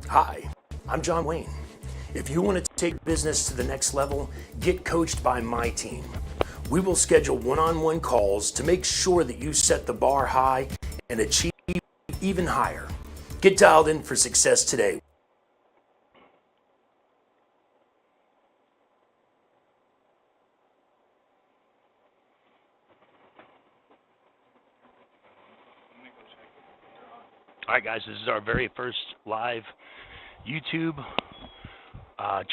Hi, I'm John Wayne. If you want to take business to the next level, get coached by my team. We will schedule one-on-one calls to make sure that you set the bar high and achieve even higher. Get dialed in for success today. All right, guys, this is our very first live YouTube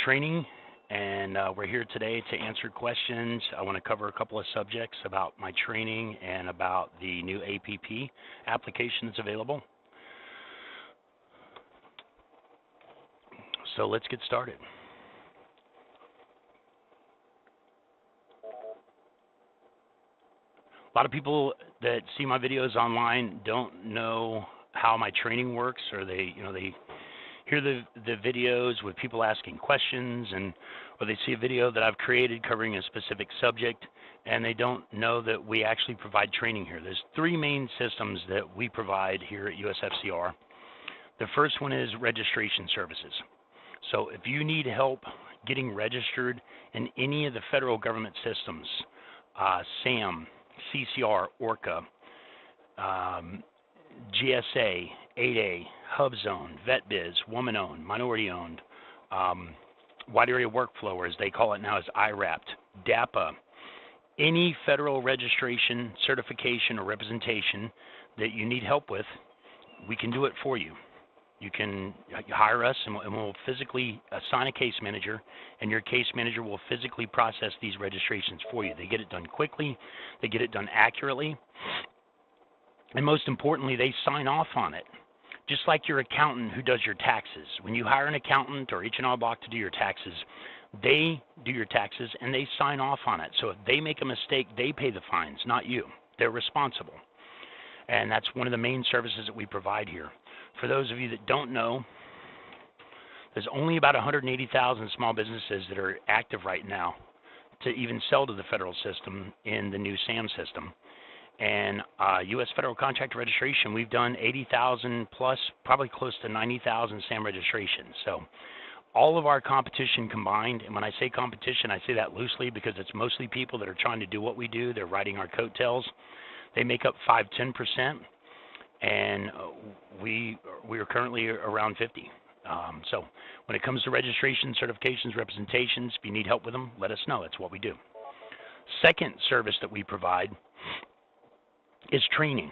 training, and we're here today to answer questions. I want to cover a couple of subjects about my training and about the new APP application that's available. So let's get started. A lot of people that see my videos online don't know how my training works, or they hear the videos with people asking questions, or they see a video that I've created covering a specific subject, and they don't know that we actually provide training here. There's three main systems that we provide here at USFCR. The first one is registration services. So if you need help getting registered in any of the federal government systems, SAM, CCR, ORCA, G.S.A, 8A, HubZone, vet-biz, woman-owned, minority-owned, wide area workflow, or as they call it now is IRAPT, DAPA, any federal registration, certification, or representation that you need help with, we can do it for you. You can hire us, and we'll physically assign a case manager, and your case manager will physically process these registrations for you. They get it done quickly, they get it done accurately, and most importantly, they sign off on it. Just like your accountant who does your taxes. When you hire an accountant or H&R Block to do your taxes, they do your taxes and they sign off on it. So if they make a mistake, they pay the fines, not you. They're responsible. And that's one of the main services that we provide here. For those of you that don't know, there's only about 180,000 small businesses that are active right now to even sell to the federal system in the new SAM system. And US Federal Contractor Registration, we've done 80,000 plus, probably close to 90,000 SAM registrations. So all of our competition combined, and when I say competition, I say that loosely because it's mostly people that are trying to do what we do. They're riding our coattails. They make up 5–10%, and we are currently around 50. So when it comes to registration, certifications, representations, if you need help with them, let us know. That's what we do. Second service that we provide is training.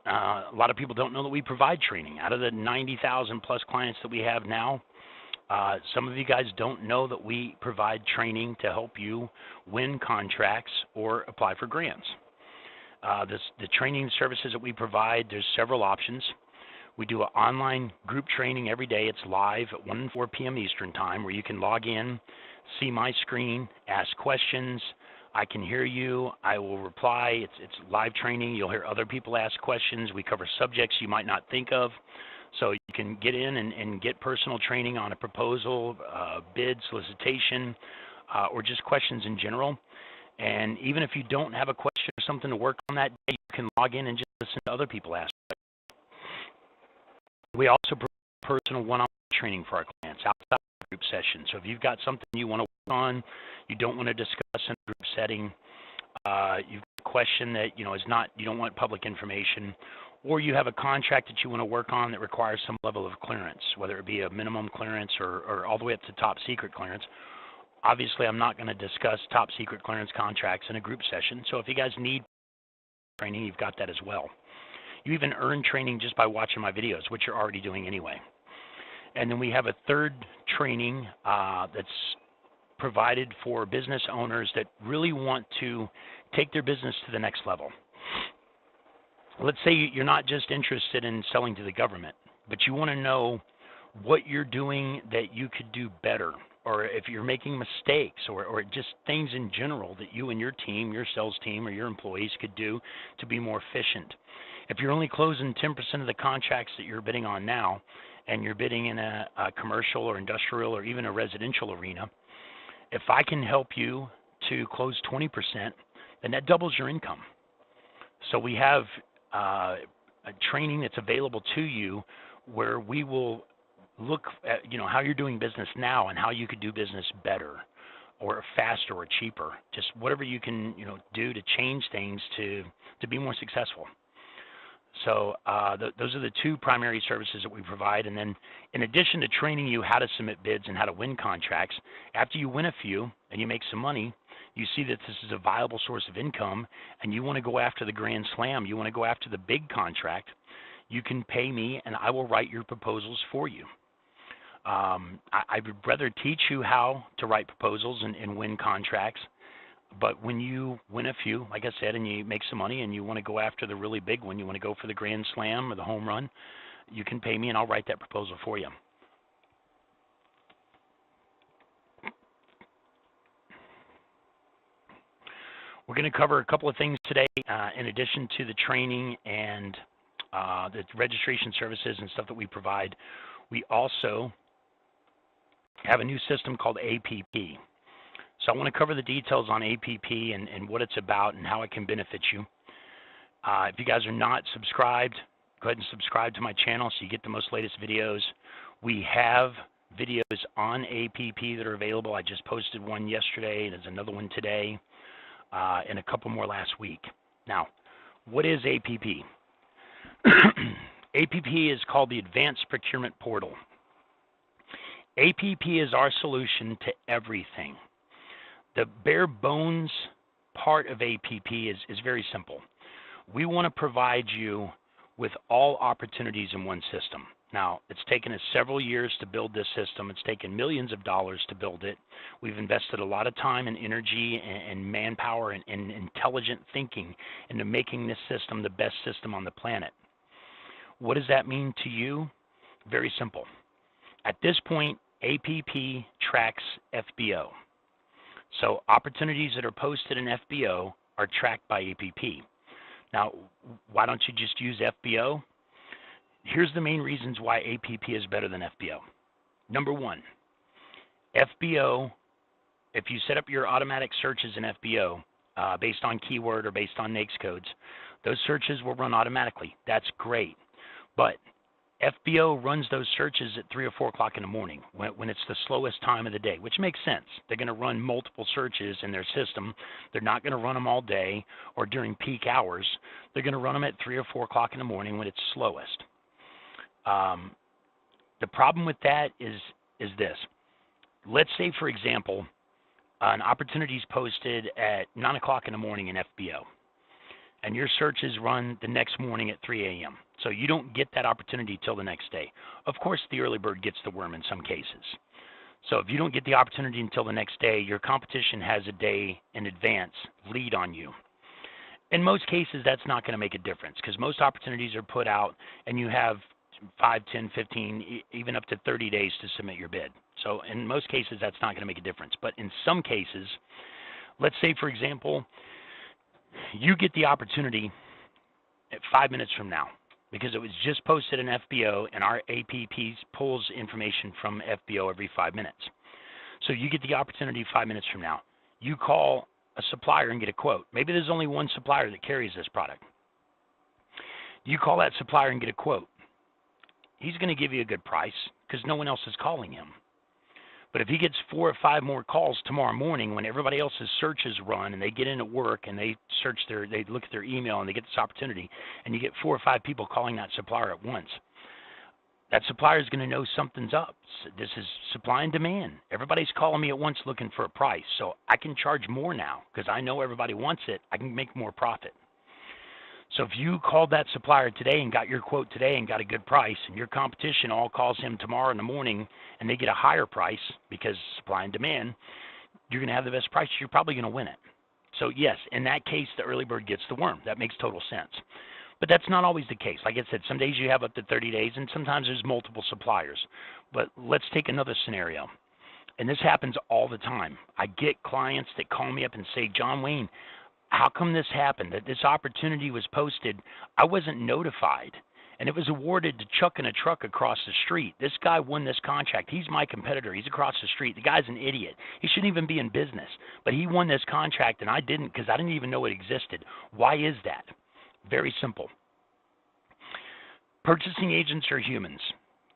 A lot of people don't know that we provide training. Out of the 90,000 plus clients that we have now, some of you guys don't know that we provide training to help you win contracts or apply for grants. The training services that we provide, there's several options. We do an online group training every day. It's live at 1 and 4 p.m. Eastern time, where you can log in, see my screen, ask questions. I can hear you. I will reply. It's live training. You'll hear other people ask questions. We cover subjects you might not think of. So you can get in and get personal training on a proposal, bid, solicitation, or just questions in general. And even if you don't have a question or something to work on that day, you can log in and just listen to other people ask questions. We also provide personal one-on-one training for our clients outside of the group session. So if you've got something you want to work on, you don't want to discuss in a group setting, you've got a question that is not, you don't want public information, or you have a contract that you want to work on that requires some level of clearance, whether it be a minimum clearance or all the way up to top secret clearance. Obviously, I'm not going to discuss top secret clearance contracts in a group session, so if you guys need training, you've got that as well. You even earn training just by watching my videos, which you're already doing anyway. And then we have a third training that's provided for business owners that really want to take their business to the next level. Let's say you're not just interested in selling to the government, but you want to know what you're doing that you could do better, or if you're making mistakes, or just things in general that you and your team, your sales team, or your employees could do to be more efficient. If you're only closing 10% of the contracts that you're bidding on now, and you're bidding in a commercial or industrial or even a residential arena, if I can help you to close 20%, then that doubles your income. So we have a training that's available to you where we will look at, how you're doing business now and how you could do business better or faster or cheaper. Just whatever you can, do to change things to be more successful. So those are the two primary services that we provide. And then in addition to training you how to submit bids and how to win contracts, after you win a few and you make some money, you see that this is a viable source of income and you want to go after the grand slam, you want to go after the big contract, you can pay me and I will write your proposals for you. I would rather teach you how to write proposals and win contracts. But when you win a few, like I said, and you make some money and you want to go after the really big one, you want to go for the grand slam or the home run, you can pay me and I'll write that proposal for you. We're going to cover a couple of things today in addition to the training and the registration services and stuff that we provide. We also have a new system called APP. So I want to cover the details on APP and what it's about and how it can benefit you. If you guys are not subscribed, go ahead and subscribe to my channel so you get the most latest videos. We have videos on APP that are available. I just posted one yesterday, and there's another one today, and a couple more last week. Now, what is APP? APP is called the Advanced Procurement Portal. APP is our solution to everything. The bare bones part of APP is very simple. We want to provide you with all opportunities in one system. Now, it's taken us several years to build this system. It's taken millions of dollars to build it. We've invested a lot of time and energy and manpower and intelligent thinking into making this system the best system on the planet. What does that mean to you? Very simple. At this point, APP tracks FBO. So opportunities that are posted in FBO are tracked by APP. Now, why don't you just use FBO? Here's the main reasons why APP is better than FBO. Number one, FBO, if you set up your automatic searches in FBO based on keyword or based on NAICS codes, those searches will run automatically. That's great. But FBO runs those searches at 3 or 4 o'clock in the morning when it's the slowest time of the day, which makes sense. They're going to run multiple searches in their system. They're not going to run them all day or during peak hours. They're going to run them at 3 or 4 o'clock in the morning when it's slowest. The problem with that is this. Let's say, for example, an opportunity is posted at 9 o'clock in the morning in FBO, and your searches run the next morning at 3 a.m. So you don't get that opportunity till the next day. Of course, the early bird gets the worm in some cases. So if you don't get the opportunity until the next day, your competition has a day in advance lead on you. In most cases, that's not going to make a difference because most opportunities are put out and you have 5, 10, 15, even up to 30 days to submit your bid. So in most cases, that's not going to make a difference. But in some cases, let's say, for example, you get the opportunity at 5 minutes from now because it was just posted in FBO and our APP pulls information from FBO every 5 minutes. So you get the opportunity 5 minutes from now. You call a supplier and get a quote. Maybe there's only one supplier that carries this product. You call that supplier and get a quote. He's going to give you a good price because no one else is calling him. But if he gets 4 or 5 more calls tomorrow morning when everybody else's searches run and they get in at work and they look at their email and they get this opportunity and you get 4 or 5 people calling that supplier at once, that supplier is going to know something's up. This is supply and demand. Everybody's calling me at once looking for a price, so I can charge more now because I know everybody wants it. I can make more profit. So if you called that supplier today and got your quote today and got a good price and your competition all calls him tomorrow in the morning and they get a higher price because supply and demand, you're going to have the best price. You're probably going to win it. So yes, in that case, the early bird gets the worm. That makes total sense. But that's not always the case. Like I said, some days you have up to 30 days and sometimes there's multiple suppliers. But let's take another scenario. And this happens all the time. I get clients that call me up and say, John Wayne, how come this happened? That this opportunity was posted, I wasn't notified, and it was awarded to Chuck in a truck across the street. This guy won this contract. He's my competitor. He's across the street. The guy's an idiot. He shouldn't even be in business, but he won this contract, and I didn't because I didn't even know it existed. Why is that? Very simple. Purchasing agents are humans.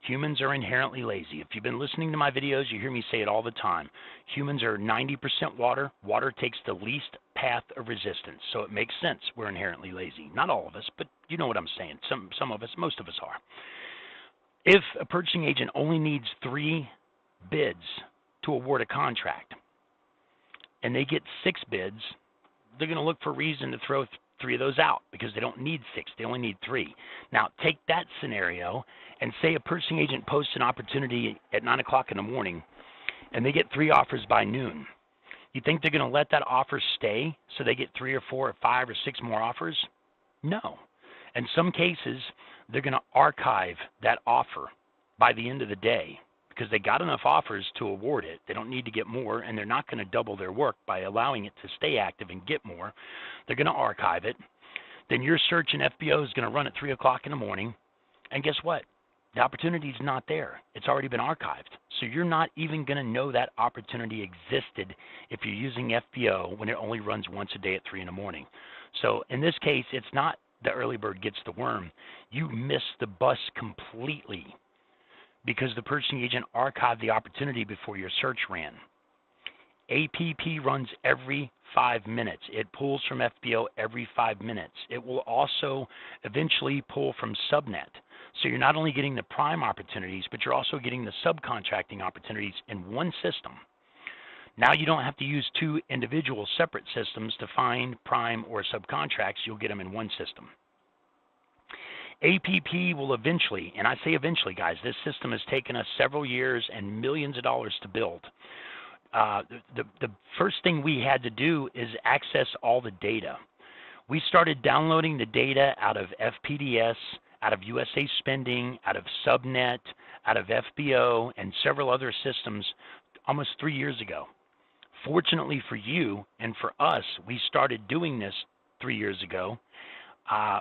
Humans are inherently lazy. If you've been listening to my videos, you hear me say it all the time. Humans are 90% water. Water takes the least path of resistance, so it makes sense we're inherently lazy. Not all of us, but you know what I'm saying. Some of us, most of us are. If a purchasing agent only needs 3 bids to award a contract, and they get 6 bids, they're going to look for a reason to throw 3 of those out because they don't need 6, they only need 3. Now, take that scenario and say a purchasing agent posts an opportunity at 9 o'clock in the morning and they get 3 offers by noon. You think they're going to let that offer stay so they get 3 or 4 or 5 or 6 more offers? No. In some cases, they're going to archive that offer by the end of the day because they got enough offers to award it. They don't need to get more, and they're not going to double their work by allowing it to stay active and get more. They're going to archive it. Then your search in FBO is going to run at 3 o'clock in the morning, and guess what? The opportunity is not there. It's already been archived. So you're not even going to know that opportunity existed if you're using FBO when it only runs once a day at 3 in the morning. So in this case, it's not the early bird gets the worm. You miss the bus completely because the purchasing agent archived the opportunity before your search ran. APP runs every 5 minutes. It pulls from FBO every 5 minutes. It will also eventually pull from Subnet. So you're not only getting the prime opportunities, but you're also getting the subcontracting opportunities in one system. Now you don't have to use 2 individual separate systems to find prime or subcontracts. You'll get them in one system. APP will eventually, and I say eventually, guys, this system has taken us several years and millions of dollars to build. The first thing we had to do is access all the data. We started downloading the data out of FPDS, out of USA Spending, out of Subnet, out of FBO, and several other systems almost 3 years ago. Fortunately for you and for us, we started doing this 3 years ago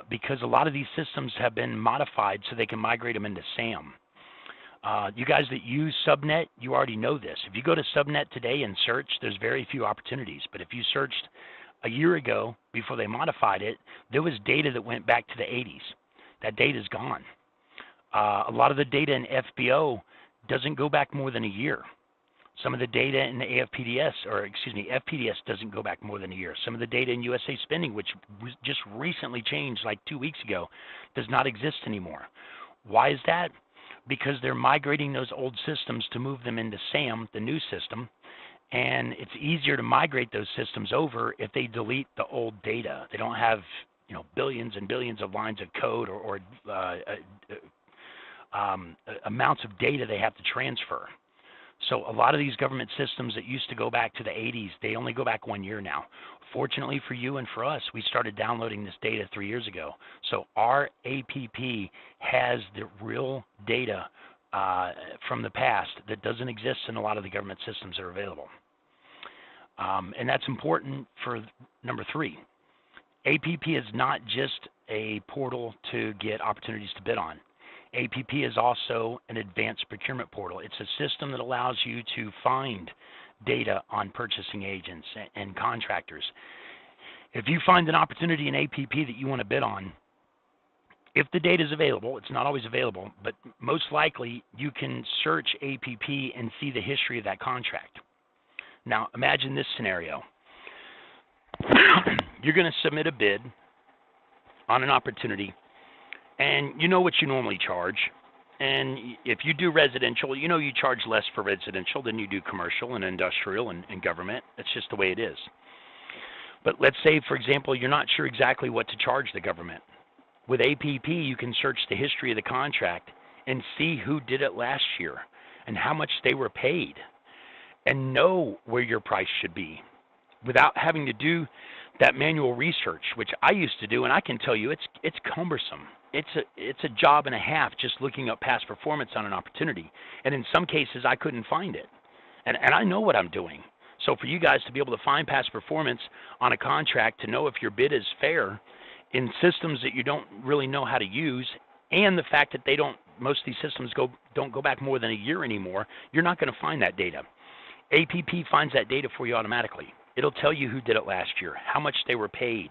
because a lot of these systems have been modified so they can migrate them into SAM. You guys that use Subnet, you already know this. If you go to Subnet today and search, there's very few opportunities. But if you searched a year ago before they modified it, there was data that went back to the 80s. That data is gone. A lot of the data in FBO doesn't go back more than a year. Some of the data in the FPDS doesn't go back more than a year. Some of the data in USA Spending, which just recently changed like 2 weeks ago, does not exist anymore. Why is that? Because they're migrating those old systems to move them into SAM, the new system, and it's easier to migrate those systems over if they delete the old data. They don't have billions and billions of lines of code or amounts of data they have to transfer. So a lot of these government systems that used to go back to the 80s, they only go back 1 year now. Fortunately for you and for us, we started downloading this data 3 years ago. So our APP has the real data from the past that doesn't exist in a lot of the government systems that are available. And that's important for number 3. APP is not just a portal to get opportunities to bid on. APP is also an advanced procurement portal. It's a system that allows you to find data on purchasing agents and contractors. If you find an opportunity in APP that you want to bid on, if the data is available, it's not always available, but most likely you can search APP and see the history of that contract. Now imagine this scenario. You're going to submit a bid on an opportunity, and you know what you normally charge. And if you do residential, you know you charge less for residential than you do commercial and industrial and government. That's just the way it is. But let's say, for example, you're not sure exactly what to charge the government. With APP, you can search the history of the contract and see who did it last year and how much they were paid and know where your price should be without having to do that manual research, which I used to do, and I can tell you it's cumbersome. It's a job and a half just looking up past performance on an opportunity. And in some cases, I couldn't find it. And I know what I'm doing. So for you guys to be able to find past performance on a contract, to know if your bid is fair in systems that you don't really know how to use, and the fact that most of these systems don't go back more than a year anymore, you're not going to find that data. APP finds that data for you automatically. It'll tell you who did it last year, how much they were paid,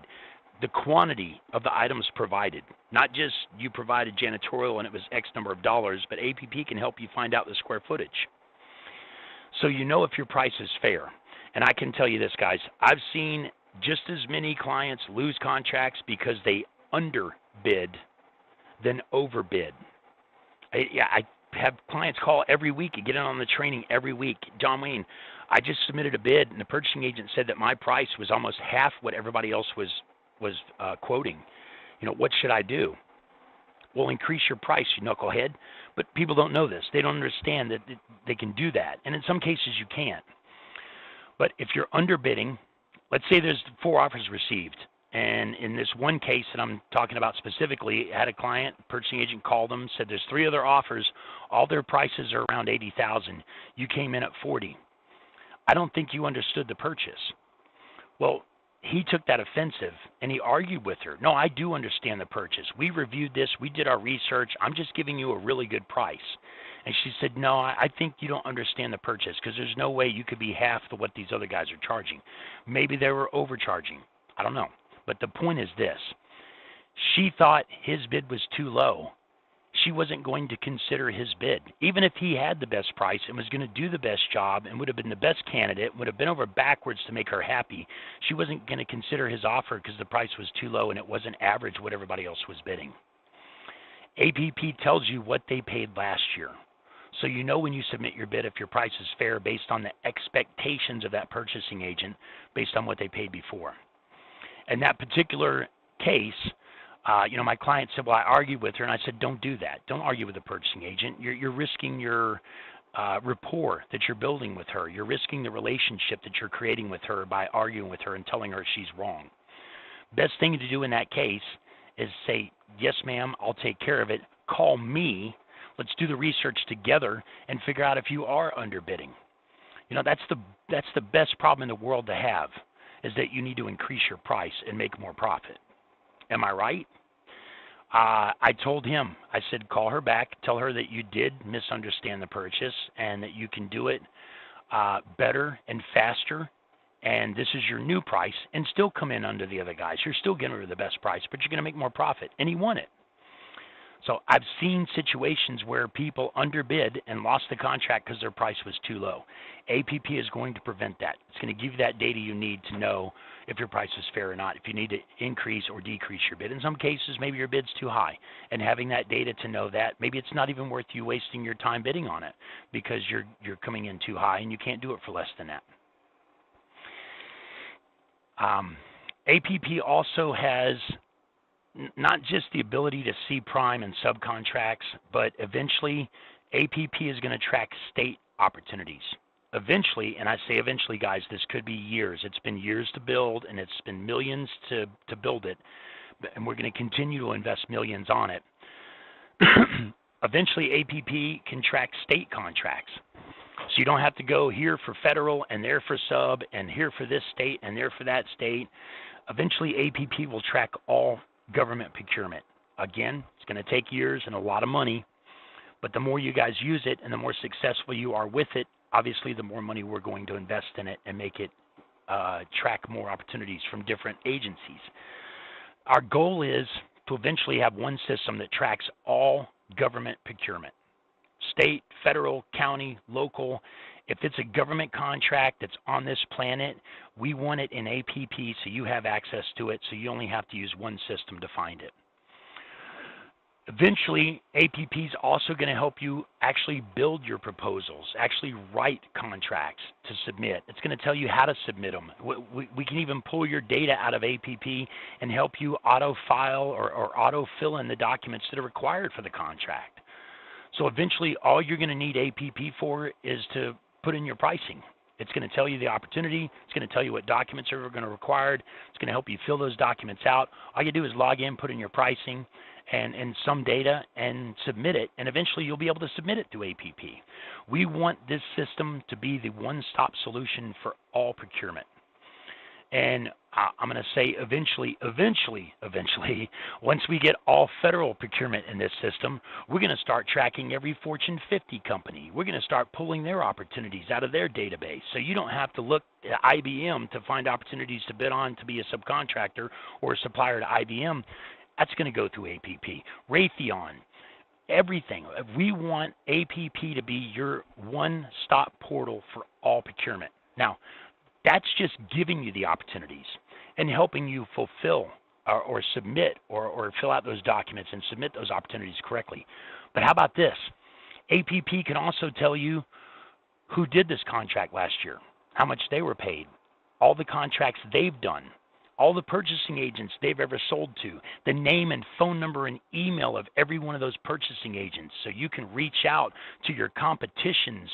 the quantity of the items provided. Not just you provided janitorial and it was X number of dollars, but APP can help you find out the square footage. So you know if your price is fair. And I can tell you this, guys, I've seen just as many clients lose contracts because they underbid than overbid. I have clients call every week and get in on the training every week. John Wayne, I just submitted a bid and the purchasing agent said that my price was almost half what everybody else was quoting. You know, what should I do? Well, increase your price, you knucklehead. But people don't know this. They don't understand that they can do that. And in some cases you can't. But if you're underbidding, let's say there's 4 offers received. And in this one case that I'm talking about specifically, I had a client, purchasing agent called them, said there's 3 other offers. All their prices are around $80,000. You came in at $40,000. I don't think you understood the purchase. Well, he took that offensive and he argued with her. No, I do understand the purchase. We reviewed this. We did our research. I'm just giving you a really good price. And she said, no, I think you don't understand the purchase because there's no way you could be half of what these other guys are charging. Maybe they were overcharging. I don't know. But the point is this. She thought his bid was too low. She wasn't going to consider his bid. Even if he had the best price and was going to do the best job and would have been the best candidate, would have been over backwards to make her happy, she wasn't going to consider his offer because the price was too low and it wasn't average what everybody else was bidding. APP tells you what they paid last year. So you know when you submit your bid if your price is fair based on the expectations of that purchasing agent based on what they paid before. In that particular case, my client said, well, I argued with her, and I said, don't do that. Don't argue with the purchasing agent. You're risking your rapport that you're building with her. You're risking the relationship that you're creating with her by arguing with her and telling her she's wrong. Best thing to do in that case is say, yes, ma'am, I'll take care of it. Call me. Let's do the research together and figure out if you are underbidding. You know, that's the best problem in the world to have, is that you need to increase your price and make more profit. Am I right? I told him, I said, call her back, tell her that you did misunderstand the purchase and that you can do it better and faster, and this is your new price, and still come in under the other guys. You're still getting her the best price, but you're going to make more profit. And he won it. So I've seen situations where people underbid and lost the contract because their price was too low. APP is going to prevent that. It's going to give you that data you need to know if your price is fair or not, if you need to increase or decrease your bid. In some cases, maybe your bid's too high. And having that data to know that, maybe it's not even worth you wasting your time bidding on it because you're coming in too high and you can't do it for less than that. APP also has not just the ability to see prime and subcontracts, but eventually APP is going to track state opportunities. Eventually, and I say eventually, guys, this could be years. It's been years to build, and it's been millions to build it, and we're going to continue to invest millions on it. Eventually, APP can track state contracts. So you don't have to go here for federal and there for sub and here for this state and there for that state. Eventually, APP will track all government procurement. Again, it's going to take years and a lot of money, but the more you guys use it and the more successful you are with it, obviously the more money we're going to invest in it and make it track more opportunities from different agencies. Our goal is to eventually have one system that tracks all government procurement. State, federal, county, local. If it's a government contract that's on this planet, we want it in APP so you have access to it, so you only have to use one system to find it. Eventually, APP is also going to help you actually build your proposals, actually write contracts to submit. It's going to tell you how to submit them. We can even pull your data out of APP and help you auto-file or auto-fill in the documents that are required for the contract. So eventually, all you're going to need APP for is to put in your pricing. It's going to tell you the opportunity. It's going to tell you what documents are going to be required. It's going to help you fill those documents out. All you do is log in, put in your pricing and some data and submit it, and eventually you'll be able to submit it to APP. We want this system to be the one-stop solution for all procurement. And I'm going to say eventually, once we get all federal procurement in this system, we're going to start tracking every Fortune 50 company. We're going to start pulling their opportunities out of their database. So you don't have to look at IBM to find opportunities to bid on to be a subcontractor or a supplier to IBM. That's going to go through APP. Raytheon, everything. We want APP to be your one-stop portal for all procurement. Now, that's just giving you the opportunities and helping you fulfill or submit or fill out those documents and submit those opportunities correctly. But how about this? APP can also tell you who did this contract last year, how much they were paid, all the contracts they've done, all the purchasing agents they've ever sold to, the name and phone number and email of every one of those purchasing agents, so you can reach out to your competition's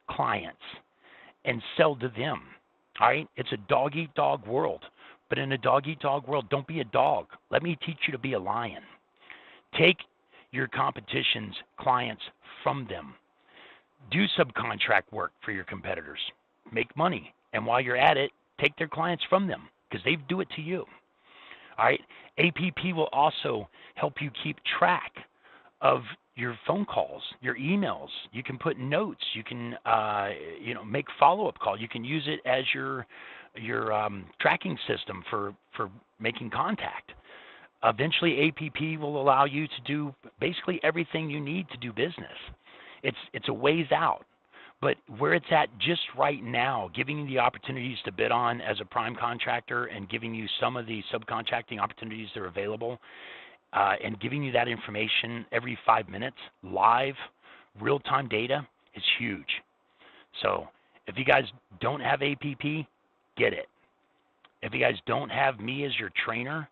clients and sell to them. All right? It's a dog-eat-dog world. But in a dog-eat-dog world, don't be a dog. Let me teach you to be a lion. Take your competition's clients from them. Do subcontract work for your competitors. Make money. And while you're at it, take their clients from them because they do it to you. All right? APP will also help you keep track of your phone calls, your emails. You can put notes. You can, make follow-up calls. You can use it as your tracking system for making contact. Eventually, APP will allow you to do basically everything you need to do business. It's a ways out, but where it's at just right now, giving you the opportunities to bid on as a prime contractor and giving you some of the subcontracting opportunities that are available, and giving you that information every 5 minutes, live, real-time data is huge. So if you guys don't have APP, get it. If you guys don't have me as your trainer,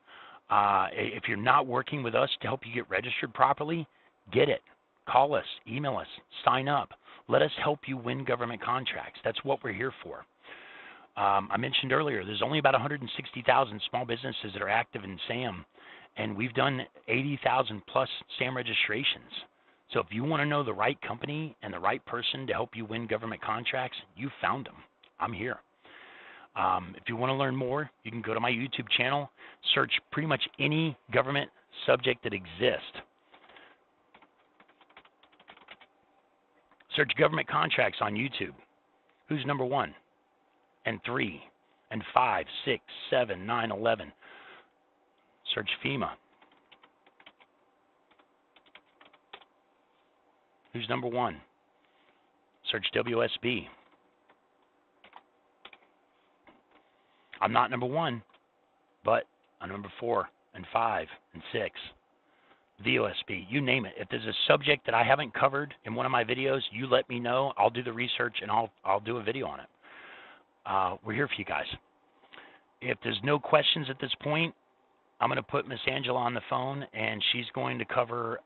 if you're not working with us to help you get registered properly, get it. Call us, email us, sign up. Let us help you win government contracts. That's what we're here for. I mentioned earlier, there's only about 160,000 small businesses that are active in SAM, and we've done 80,000 plus SAM registrations. So if you want to know the right company and the right person to help you win government contracts, you found them. I'm here. If you want to learn more, you can go to my YouTube channel, search pretty much any government subject that exists. Search government contracts on YouTube. Who's number 1 and 3 and 5, 6, 7, 9, 11? Search FEMA. Who's number 1? Search w.o.s.b. I'm not number 1, but I'm number 4 and 5 and 6. v.o.s.b. You name it. If there's a subject that I haven't covered in one of my videos, you let me know. I'll do the research and I'll do a video on it. We're here for you guys. If there's no questions at this point, I'm going to put Miss Angela on the phone, and she's going to cover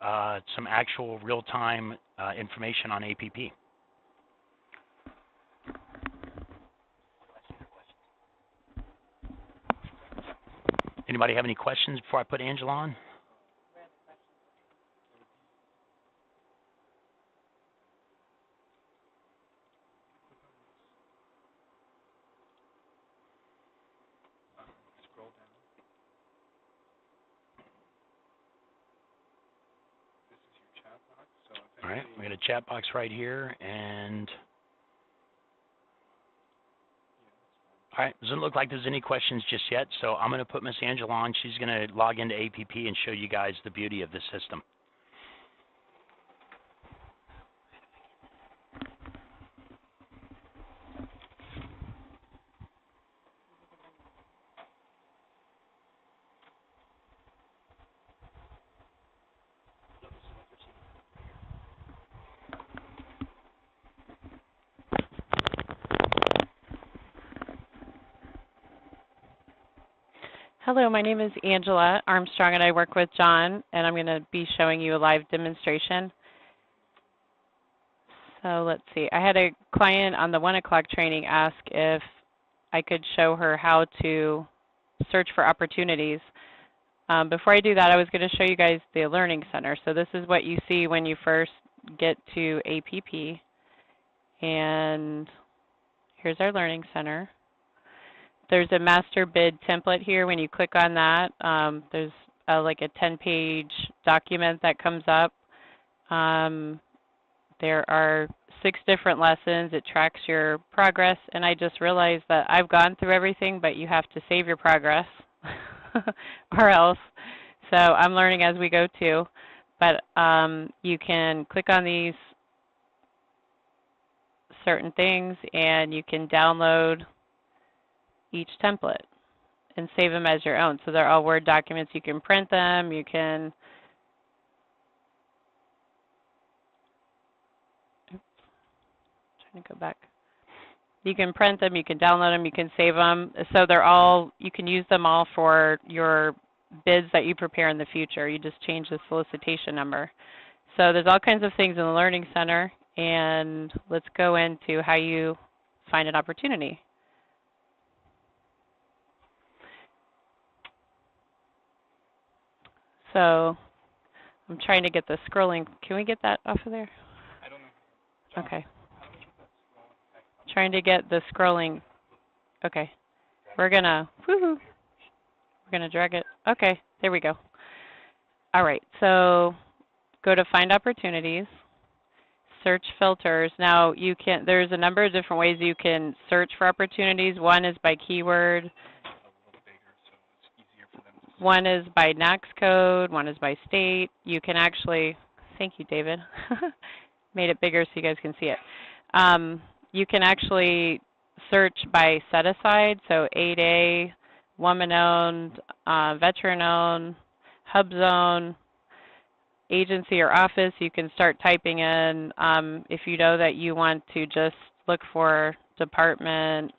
some actual real-time information on APP. Anybody have any questions before I put Angela on? All right, we got a chat box right here, and all right, doesn't look like there's any questions just yet, so I'm going to put Miss Angela on. She's going to log into APP and show you guys the beauty of this system. Hello, my name is Angela Armstrong, and I work with John, and I'm going to be showing you a live demonstration. So let's see. I had a client on the 1 o'clock training ask if I could show her how to search for opportunities. Before I do that, I was going to show you guys the Learning Center. So this is what you see when you first get to APP. And here's our Learning Center. there's a master bid template here. When you click on that, there's like a 10-page document that comes up. There are 6 different lessons. It tracks your progress, and I just realized that I've gone through everything, but you have to save your progress or else. So I'm learning as we go too. But you can click on these certain things, and you can download each template and save them as your own. So they're all Word documents. You can print them. You can trying to go back. You can print them, you can download them, you can save them. So they're all, you can use them all for your bids that you prepare in the future. You just change the solicitation number. So there's all kinds of things in the Learning Center, and let's go into how you find an opportunity. So I'm trying to get the scrolling. Can we get that off of there? I don't know. Okay. Trying to get the scrolling. Okay. We're gonna, woohoo. We're gonna drag it. Okay, there we go. All right, so go to Find Opportunities, search filters. Now you can, there's a number of different ways you can search for opportunities. One is by keyword. One is by NAICS code, one is by state. You can actually, thank you, David. Made it bigger so you guys can see it. You can actually search by set aside, so 8A, woman-owned, veteran-owned, hub zone, agency or office. You can start typing in if you know that you want to just look for department,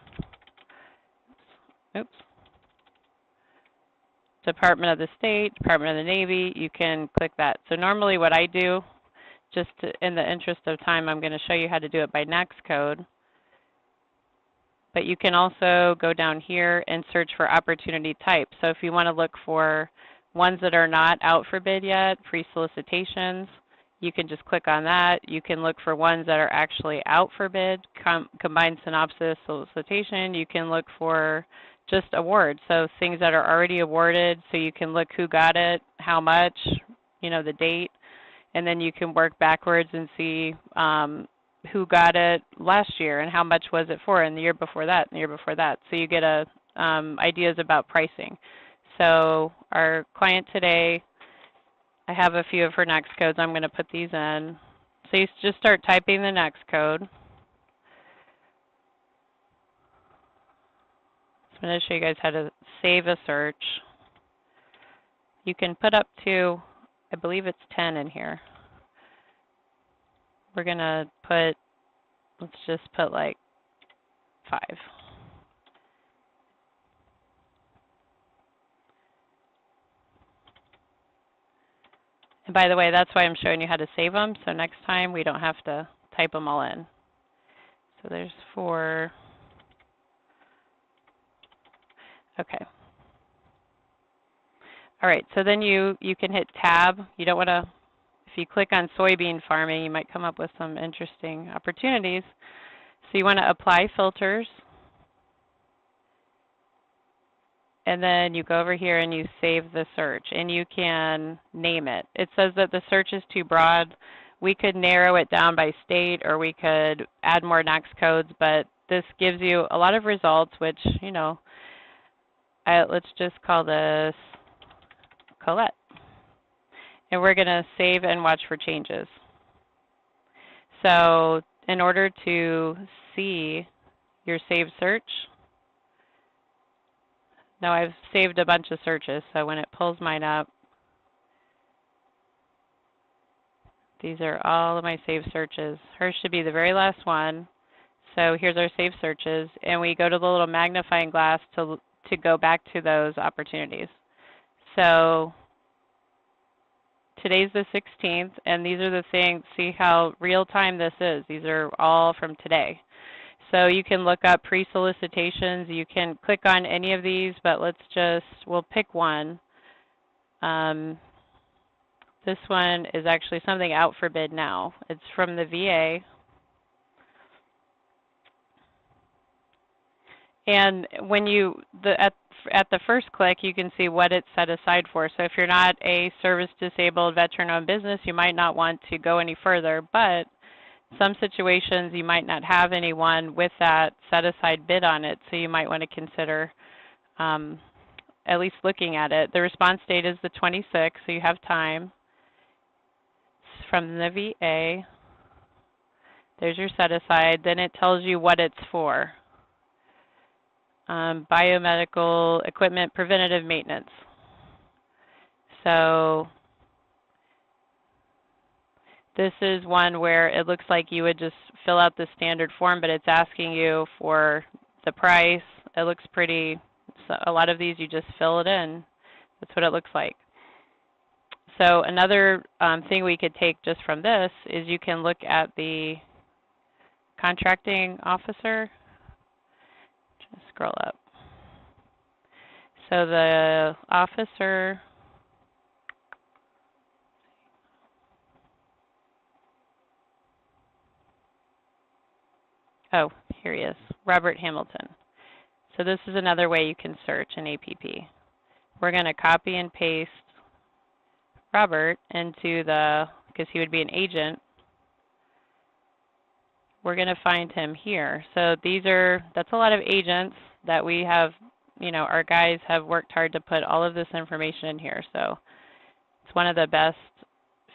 Department of the State, Department of the Navy, you can click that. So normally what I do, just in the interest of time, I'm going to show you how to do it by NAICS code. But you can also go down here and search for opportunity type. So if you want to look for ones that are not out for bid yet, pre-solicitations, you can just click on that. You can look for ones that are actually out for bid, combined synopsis, solicitation. You can look for just awards, so things that are already awarded, so you can look who got it, how much, you know, the date, and then you can work backwards and see who got it last year and how much was it for, and the year before that, and the year before that. So you get ideas about pricing. So our client today, I have a few of her NAICS codes. I'm going to put these in. So you just start typing the NAICS code. I'm going to show you guys how to save a search. You can put up to, I believe it's 10 in here. We're going to put, let's just put like 5. And by the way, that's why I'm showing you how to save them, so next time we don't have to type them all in. So there's 4. Okay. All right, so then you can hit tab. You don't want to, if you click on soybean farming, you might come up with some interesting opportunities. So you want to apply filters. And then you go over here and you save the search, and you can name it. It says that the search is too broad. We could narrow it down by state, or we could add more NAICS codes, but this gives you a lot of results, which, you know, let's just call this Colette. And we're going to save and watch for changes. So in order to see your saved search, now I've saved a bunch of searches, so when it pulls mine up, these are all of my saved searches. Hers should be the very last one. So here's our saved searches, and we go to the little magnifying glass to go back to those opportunities. So today's the 16th, and these are the things, see how real time this is. These are all from today. So you can look up pre-solicitations. You can click on any of these, but we'll pick one. This one is actually something out for bid now. It's from the VA. And when you, at the first click, you can see what it's set aside for. So if you're not a service-disabled veteran-owned business, you might not want to go any further, but some situations you might not have anyone with that set-aside bid on it, so you might want to consider at least looking at it. The response date is the 26th, so you have time. It's from the VA. There's your set-aside. Then it tells you what it's for. Biomedical equipment preventative maintenance. So this is one where it looks like you would just fill out the standard form, but it's asking you for the price. It looks pretty, so a lot of these you just fill it in. That's what it looks like. So another thing we could take just from this is you can look at the contracting officer. Just scroll up. So the officer, oh, here he is, Robert Hamilton. So this is another way you can search in APP. We're going to copy and paste Robert into the, because he would be an agent. We're going to find him here. So these are, that's a lot of agents that we have, you know, our guys have worked hard to put all of this information in here. So it's one of the best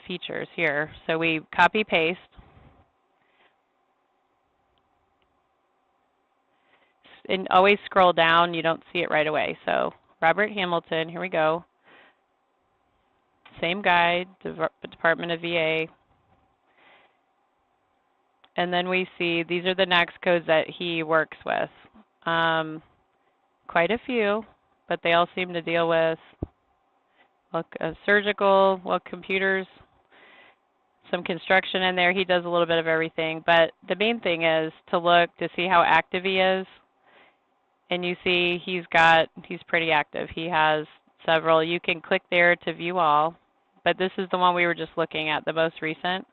features here. So we copy paste. And always scroll down, you don't see it right away. So Robert Hamilton, here we go. Same guy, Department of VA. And then we see these are the next codes that he works with. Quite a few, but they all seem to deal with surgical, computers, some construction in there. He does a little bit of everything. But the main thing is to look to see how active he is. And you see he's pretty active. He has several. You can click there to view all. But this is the one we were just looking at, the most recent.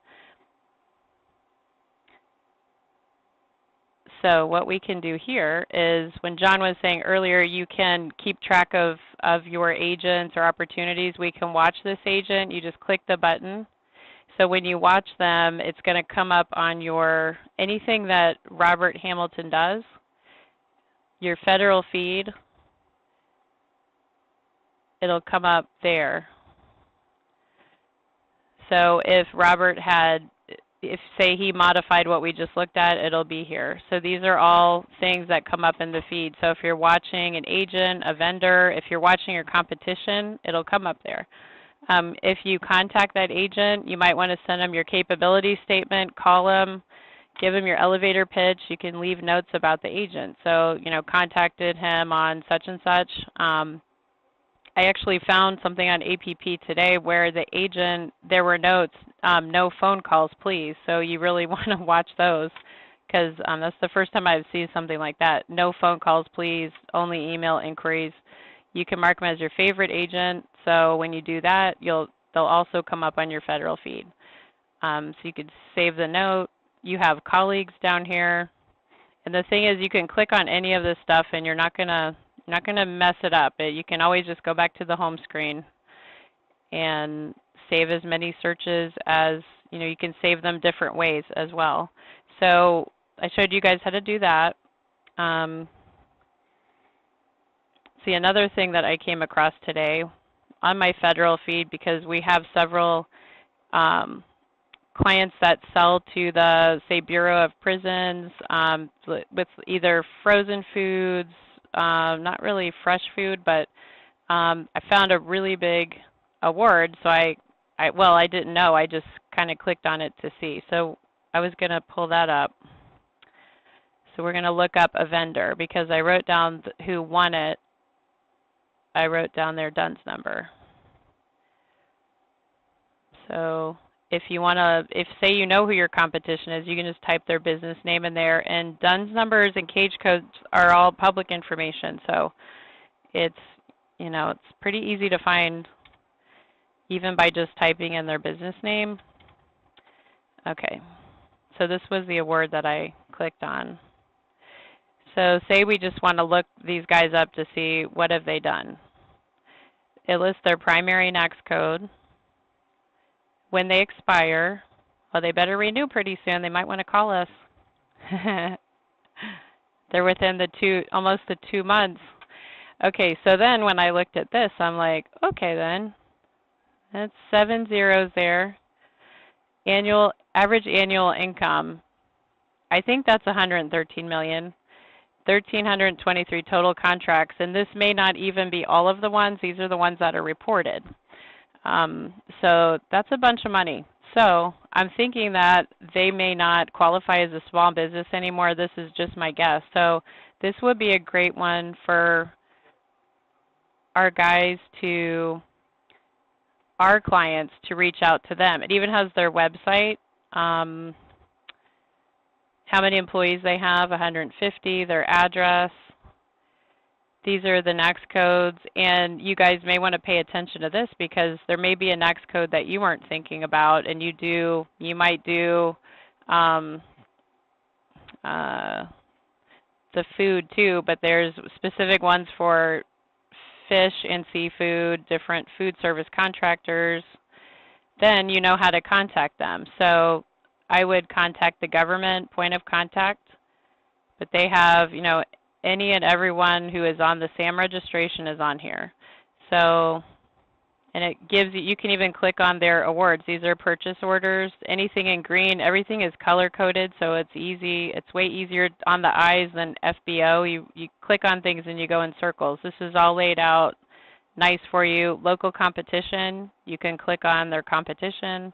So what we can do here is, when John was saying earlier, you can keep track of your agents or opportunities. We can watch this agent. You just click the button. So when you watch them, it's going to come up on your, anything that Robert Hamilton does, your federal feed, it'll come up there. So if Robert had, if say he modified what we just looked at, it'll be here. So these are all things that come up in the feed. So if you're watching an agent, a vendor, if you're watching your competition, it'll come up there. If you contact that agent, you might want to send them your capability statement, call them, give them your elevator pitch. You can leave notes about the agent. So, you know, contacted him on such and such. I actually found something on APP today where the agent, there were notes, no phone calls, please. So you really want to watch those, because that's the first time I've seen something like that. No phone calls, please, only email inquiries. You can mark them as your favorite agent. So when you do that, they'll also come up on your federal feed. So you could save the note. You have colleagues down here. And the thing is, you can click on any of this stuff and you're not going to mess it up. You can always just go back to the home screen and save as many searches as, you know, you can save them different ways as well. So I showed you guys how to do that. See, another thing that I came across today on my federal feed, because we have several clients that sell to the, say, Bureau of Prisons with either frozen foods, not really fresh food, but I found a really big award. So I didn't know. I just kind of clicked on it to see. So I was going to pull that up. So we're going to look up a vendor, because I wrote down who won it. I wrote down their DUNS number. So if you want to, if say you know who your competition is, you can just type their business name in there. And DUNS numbers and cage codes are all public information. So it's, you know, it's pretty easy to find even by just typing in their business name. Okay, so this was the award that I clicked on. So say we just want to look these guys up to see what have they done. It lists their primary NAICS code, when they expire. Well, they better renew pretty soon. They might want to call us. They're within almost the 2 months. Okay, so then when I looked at this, I'm like, okay then, that's 7 zeros there. Average annual income, I think that's 113 million. 1,323 total contracts, and this may not even be all of the ones. These are the ones that are reported. So that's a bunch of money. So I'm thinking that they may not qualify as a small business anymore. This is just my guess. So this would be a great one for our guys our clients to reach out to them. It even has their website. How many employees they have, 150, their address. These are the NAICS codes, and you guys may want to pay attention to this because there may be a NAICS code that you weren't thinking about, and you might do the food too, but there's specific ones for fish and seafood, different food service contractors. Then you know how to contact them. So I would contact the government point of contact, but they have, any and everyone who is on the SAM registration is on here. So, and it gives you can even click on their awards. These are purchase orders. Anything in green, everything is color coded, so it's easy. It's way easier on the eyes than FBO. You click on things and you go in circles. This is all laid out nice for you. Local competition, you can click on their competition.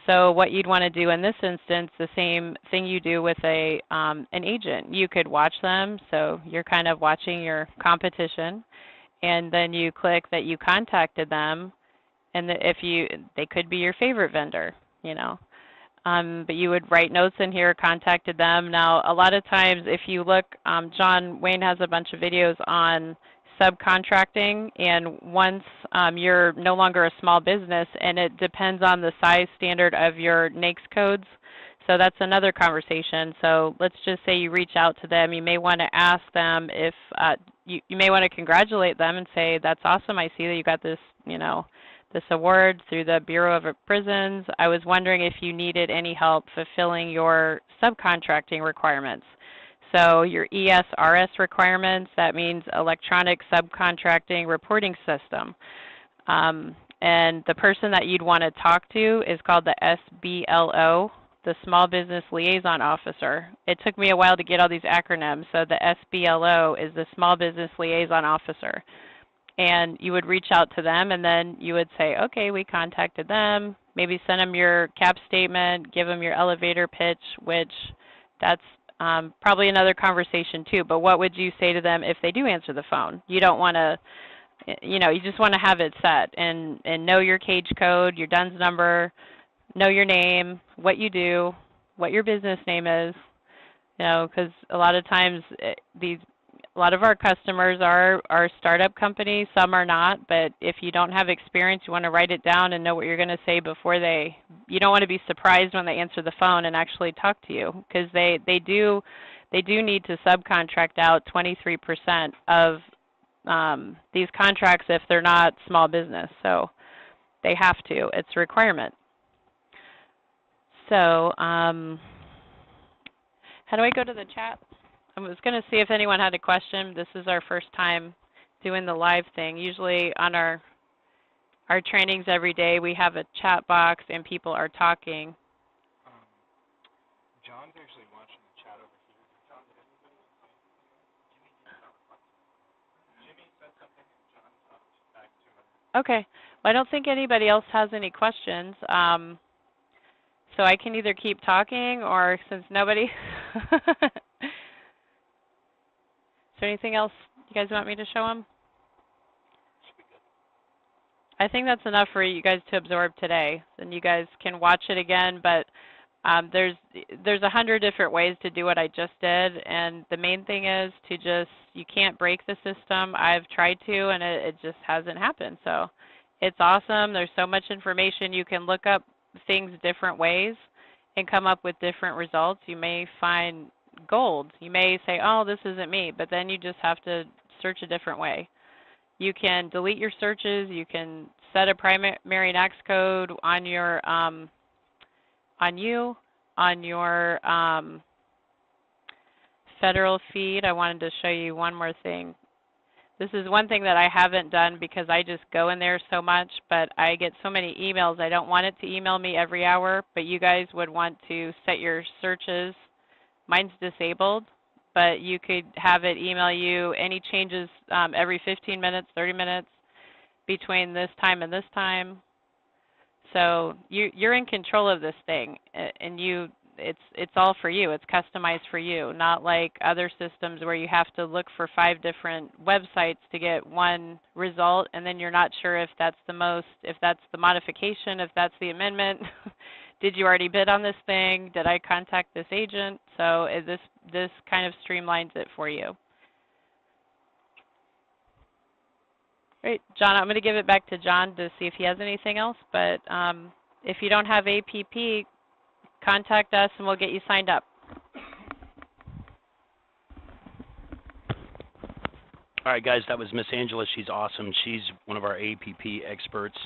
So what you'd want to do in this instance, the same thing you do with an agent. You could watch them, so you're kind of watching your competition, and then you click that you contacted them, and they could be your favorite vendor, but you would write notes in here, contacted them. Now, a lot of times, if you look, John Wayne has a bunch of videos on subcontracting, and once you're no longer a small business, and it depends on the size standard of your NAICS codes. So that's another conversation. So let's just say you reach out to them. You may want to ask them if you may want to congratulate them and say, "That's awesome. I see that you got this, this award through the Bureau of Prisons. I was wondering if you needed any help fulfilling your subcontracting requirements." So your ESRS requirements, that means Electronic Subcontracting Reporting System. And the person that you'd want to talk to is called the SBLO, the Small Business Liaison Officer. It took me a while to get all these acronyms. So the SBLO is the Small Business Liaison Officer. And you would reach out to them, and then you would say, okay, we contacted them. Maybe send them your cap statement, give them your elevator pitch, which that's probably another conversation too, but what would you say to them if they do answer the phone? You don't want to, you just want to have it set and know your cage code, your DUNS number, know your name, what you do, what your business name is, because a lot of times a lot of our customers are startup companies, some are not, but if you don't have experience, you want to write it down and know what you're going to say before you don't want to be surprised when they answer the phone and actually talk to you, because they do need to subcontract out 23% of these contracts if they're not small business, so they have to. It's a requirement. So how do I go to the chat? I was going to see if anyone had a question. This is our first time doing the live thing. Usually on our trainings every day, we have a chat box and people are talking. John's actually watching the chat over here. John, did anybody? Jimmy said something, and John's up back to it. Okay. Well, I don't think anybody else has any questions. So I can either keep talking, or since nobody... Is there anything else you guys want me to show them? I think that's enough for you guys to absorb today. Then you guys can watch it again, but there's 100 different ways to do what I just did, and the main thing is you can't break the system. I've tried to, and it just hasn't happened. So it's awesome. There's so much information. You can look up things different ways and come up with different results. You may find gold. You may say, oh, this isn't me, but then you just have to search a different way. You can delete your searches. You can set a primary NAICS code on your federal feed. I wanted to show you one more thing. This is one thing that I haven't done because I just go in there so much, but I get so many emails. I don't want it to email me every hour, but you guys would want to set your searches. Mine's disabled, but you could have it email you any changes every 15 minutes, 30 minutes between this time and this time. So you're in control of this thing, and it's all for you. It's customized for you, not like other systems where you have to look for 5 different websites to get one result, and then you're not sure if that's the modification, if that's the amendment. Did you already bid on this thing? Did I contact this agent? So this kind of streamlines it for you. Great, John, I'm going to give it back to John to see if he has anything else, but if you don't have APP, contact us and we'll get you signed up. All right, guys, that was Miss Angela. She's awesome. She's one of our APP experts.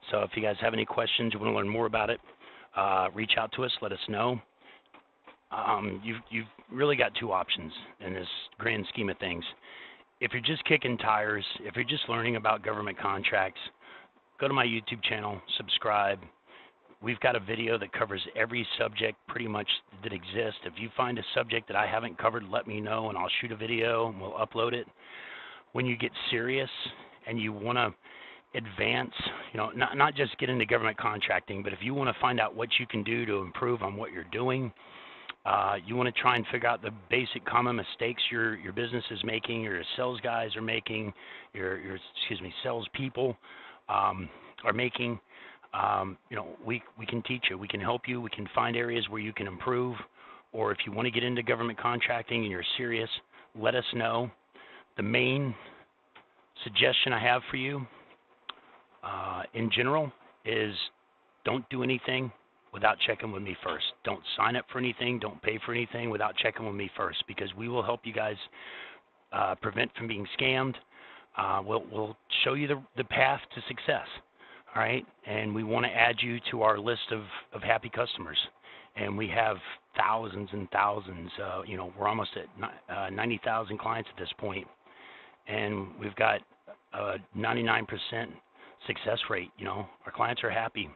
So if you guys have any questions, you want to learn more about it, reach out to us, let us know. You've really got 2 options in this grand scheme of things. If you're just kicking tires, if you're just learning about government contracts, go to my YouTube channel, subscribe. We've got a video that covers every subject pretty much that exists. If you find a subject that I haven't covered, let me know and I'll shoot a video and we'll upload it. When you get serious and you want to advance, not just get into government contracting, but if you want to find out what you can do to improve on what you're doing, you want to try and figure out the basic common mistakes your business is making, or your sales guys are making, your sales people are making. We can teach you. We can help you. We can find areas where you can improve. Or if you want to get into government contracting and you're serious, let us know. The main suggestion I have for you in general is don't do anything without checking with me first. Don't sign up for anything. Don't pay for anything without checking with me first, because we will help you guys prevent from being scammed. We'll show you the path to success. All right, and we want to add you to our list of happy customers, and we have thousands and thousands. We're almost at 90,000 clients at this point, and we've got a 99% success rate. Our clients are happy,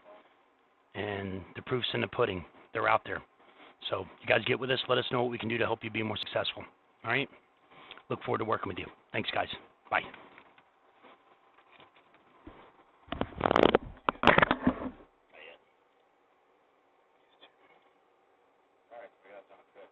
and the proof's in the pudding. They're out there. So you guys get with us. Let us know what we can do to help you be more successful. All right. Look forward to working with you. Thanks, guys. Bye. All right, we got done. Good.